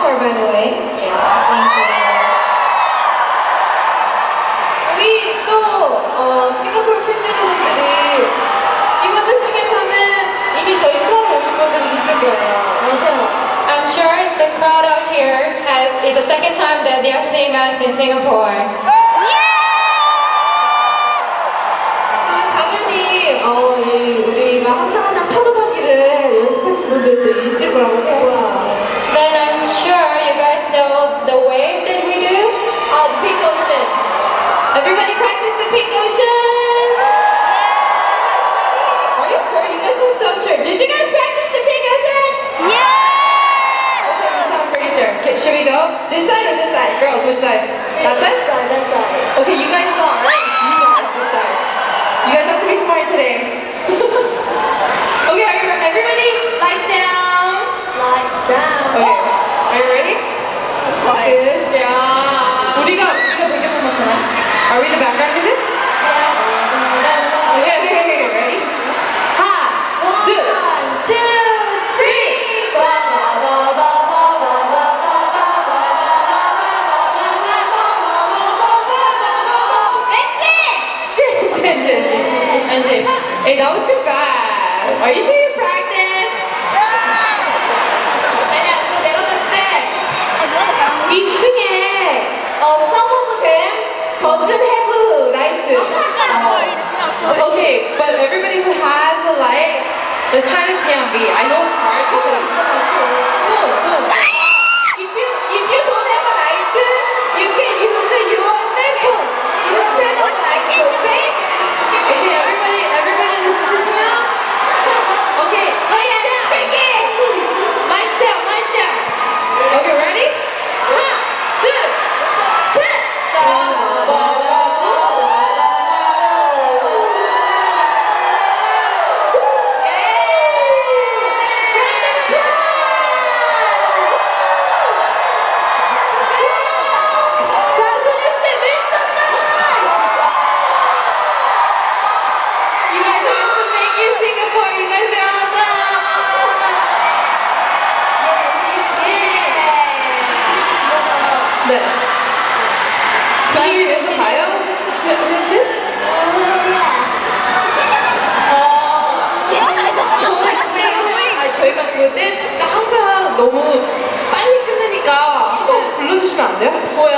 Singapore, by the way. Yeah. Thank you. 우리 또 싱가포르 팬 여러분들이 이번 때쯤에서는 이미 저희 투어를 오신 분들이 있을 거예요. 맞아요. I'm sure the crowd out here is the second time that they are seeing us in Singapore. 당연히 우리가 항상 하는 파도타기를 연습하신 분들도 있을 거라고 생각해요. Then I'm sure you guys know the wave that we do. The pink ocean. Everybody practice the pink ocean. Are you sure? You guys sound so sure. Did you guys practice the pink ocean? Yeah! Okay, we sound pretty sure. Okay, should we go? This side or this side? Girls, which side? That side? That side. Okay, you guys saw, right? It's you guys this side. You guys have to be smart today. Okay, everybody, lights down. Lights down. Okay, are you ready? Good job. 우리가 배경음악 하나? Are we the background music? Yeah. Okay, ready? One, two, three. Engine. Hey, that was too fast. Are you sure you practiced? 아니야, 근데 내가 봤을 때 2층에 some of them doesn't have light. Okay, but everybody who has a light, let's try to see on beat. I know it's hard because 손. If you don't have a light, you can use your cell phone instead of light, okay? Okay, everybody listen to me. Okay, lights down. Lights down. Okay, ready? 1, 2, 3. 네. 분위기에서 가요? 현실? 저희가 그 댄스가 항상 너무 빨리 끝내니까 한번 불러주시면 안 돼요? 뭐요?